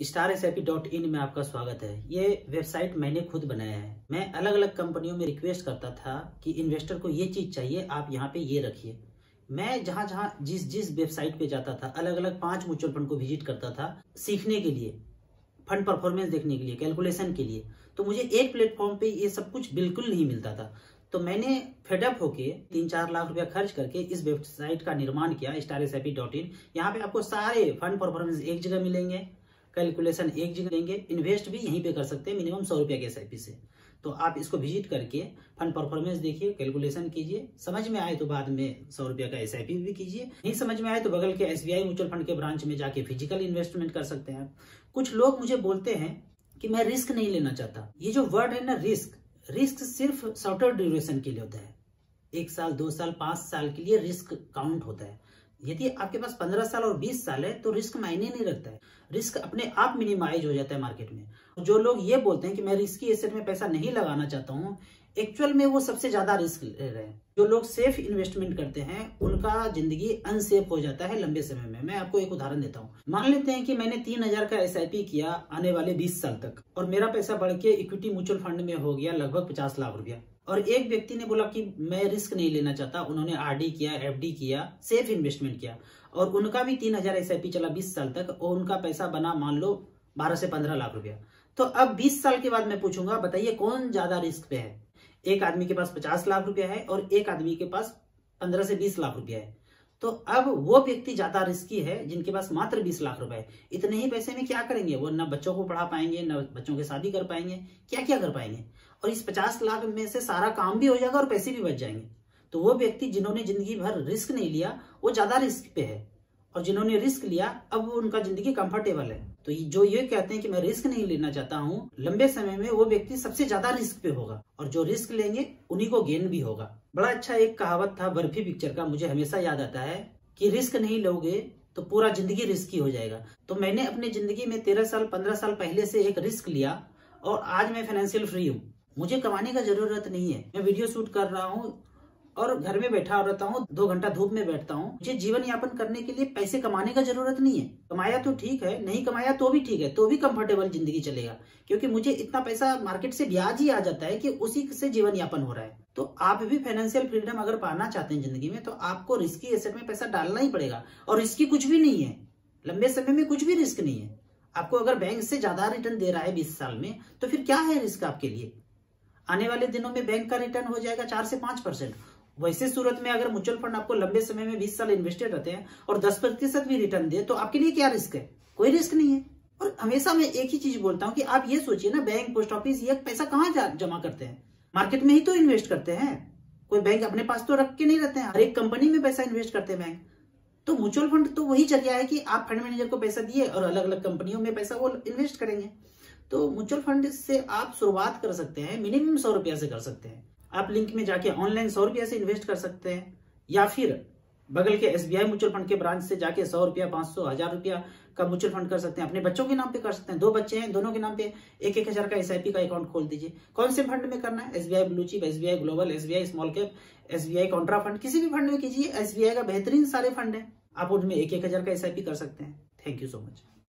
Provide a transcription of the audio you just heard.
StarSIP.in में आपका स्वागत है। ये वेबसाइट मैंने खुद बनाया है। मैं अलग अलग कंपनियों में रिक्वेस्ट करता था कि इन्वेस्टर को ये चीज चाहिए, आप यहाँ पे ये रखिए। मैं जहां जहां जिस वेबसाइट पे जाता था, अलग अलग 5 म्यूचुअल फंड को विजिट करता था सीखने के लिए, फंड परफॉर्मेंस देखने के लिए, कैलकुलेशन के लिए। तो मुझे एक प्लेटफॉर्म पे ये सब कुछ बिल्कुल नहीं मिलता था। तो मैंने फेडअप होके 3-4 लाख रुपया खर्च करके इस वेबसाइट का निर्माण किया, StarSIP.in। यहाँ पे आपको सारे फंड परफॉर्मेंस एक जगह मिलेंगे, कैलकुलेशन एक जगह देंगे, इन्वेस्ट भी यहीं पे कर सकते हैं मिनिमम 100 रुपया के SIP से। तो आप इसको विजिट करके फंड परफॉर्मेंस देखिए, कैलकुलेशन कीजिए। समझ में आए तो बाद में 100 रुपया का SIP भी कीजिए। नहीं समझ में आए तो बगल के SBI म्यूचुअल फंड के ब्रांच में जाके फिजिकल इन्वेस्टमेंट कर सकते हैं। कुछ लोग मुझे बोलते हैं कि मैं रिस्क नहीं लेना चाहता। ये जो वर्ड है ना, रिस्क सिर्फ शॉर्टर ड्यूरेशन के लिए होता है। 1 साल, 2 साल, 5 साल के लिए रिस्क काउंट होता है। यदि आपके पास 15 साल और 20 साल है तो रिस्क मायने नहीं रखता है। रिस्क अपने आप मिनिमाइज हो जाता है मार्केट में। जो लोग ये बोलते हैं कि मैं रिस्की एसेट में पैसा नहीं लगाना चाहता हूँ, एक्चुअल में वो सबसे ज्यादा रिस्क ले रहे हैं। जो लोग सेफ इन्वेस्टमेंट करते हैं उनका जिंदगी अनसेफ हो जाता है लंबे समय में। मैं आपको एक उदाहरण देता हूँ। मान लेते हैं कि मैंने 3000 का SIP किया आने वाले 20 साल तक, और मेरा पैसा बढ़ के इक्विटी म्यूचुअल फंड में हो गया लगभग 50 लाख रुपया। और एक व्यक्ति ने बोला कि मैं रिस्क नहीं लेना चाहता, उन्होंने RD किया, FD किया, सेफ इन्वेस्टमेंट किया, और उनका भी 3000 SIP चला 20 साल तक, और उनका पैसा बना मान लो 12 से 15 लाख रुपया। तो अब 20 साल के बाद मैं पूछूंगा, बताइए कौन ज्यादा रिस्क पे है? एक आदमी के पास 50 लाख रुपया है और एक आदमी के पास 15 से 20 लाख रुपया है। तो अब वो व्यक्ति ज्यादा रिस्की है जिनके पास मात्र 20 लाख रुपए है। इतने ही पैसे में क्या करेंगे? वो न बच्चों को पढ़ा पाएंगे, न बच्चों की शादी कर पाएंगे, क्या क्या कर पाएंगे। और इस 50 लाख में से सारा काम भी हो जाएगा और पैसे भी बच जाएंगे। तो वो व्यक्ति जिन्होंने जिंदगी भर रिस्क नहीं लिया वो ज्यादा रिस्क पे है, और जिन्होंने रिस्क लिया अब उनका जिंदगी कंफर्टेबल है। तो जो ये कहते हैं कि मैं रिस्क नहीं लेना चाहता हूँ, लंबे समय में वो व्यक्ति सबसे ज्यादा रिस्क पे होगा, और जो रिस्क लेंगे उन्हीं को गेन भी होगा। बड़ा अच्छा एक कहावत था बर्फी पिक्चर का, मुझे हमेशा याद आता है कि रिस्क नहीं लोगे तो पूरा जिंदगी रिस्की हो जाएगा। तो मैंने अपनी जिंदगी में 13 साल 15 साल पहले से एक रिस्क लिया, और आज मैं फाइनेंशियल फ्री हूँ। मुझे कमाने का जरूरत नहीं है। मैं वीडियो शूट कर रहा हूँ और घर में बैठा रहता हूँ, 2 घंटा धूप में बैठता हूँ। मुझे जीवन यापन करने के लिए पैसे कमाने का जरूरत नहीं है। कमाया तो ठीक है, नहीं कमाया तो भी ठीक है, तो भी कंफर्टेबल जिंदगी चलेगा, क्योंकि मुझे इतना पैसा मार्केट से ब्याज ही आ जाता है कि उसी से जीवन यापन हो रहा है। तो आप भी फाइनेंशियल फ्रीडम अगर पाना चाहते हैं जिंदगी में, तो आपको रिस्की एसेट में पैसा डालना ही पड़ेगा। और रिस्की कुछ भी नहीं है, लंबे समय में कुछ भी रिस्क नहीं है। आपको अगर बैंक से ज्यादा रिटर्न दे रहा है 20 साल में, तो फिर क्या है रिस्क आपके लिए? आने वाले दिनों में बैंक का रिटर्न हो जाएगा 4 से 5%। वैसे सूरत में अगर म्यूचुअल फंड आपको लंबे समय में 20 साल इन्वेस्टेड रहते हैं और 10% भी रिटर्न दे, तो आपके लिए क्या रिस्क है? कोई रिस्क नहीं है। और हमेशा मैं एक ही चीज बोलता हूँ कि आप ये सोचिए ना, बैंक, पोस्ट ऑफिस, ये पैसा कहाँ जमा करते हैं? मार्केट में ही तो इन्वेस्ट करते हैं। कोई बैंक अपने पास तो रख के नहीं रहते हैं, हर एक कंपनी में पैसा इन्वेस्ट करते हैं बैंक। तो म्यूचुअल फंड तो वही जरिया है कि आप फंड मैनेजर को पैसा दिए और अलग अलग कंपनियों में पैसा वो इन्वेस्ट करेंगे। तो म्यूचुअल फंड से आप शुरुआत कर सकते हैं, मिनिमम 100 रुपया से कर सकते हैं। आप लिंक में जाके ऑनलाइन 100 रुपया से इन्वेस्ट कर सकते हैं, या फिर बगल के SBI म्यूचुअल फंड के ब्रांच से जाके 100 रुपया, 500, 1000 रुपया का म्यूचुअल फंड कर सकते हैं। अपने बच्चों के नाम पे कर सकते हैं। 2 बच्चे हैं, दोनों के नाम पे 1-1000 का SIP का अकाउंट खोल दीजिए। कौन से फंड में करना है? SBI blue chip, SBI global, SBI small cap, SBI Contra fund, किसी भी फंड में कीजिए। SBI का बेहतरीन सारे फंड है, आप उनमें 1-1000 का SIP कर सकते हैं। Thank you so much.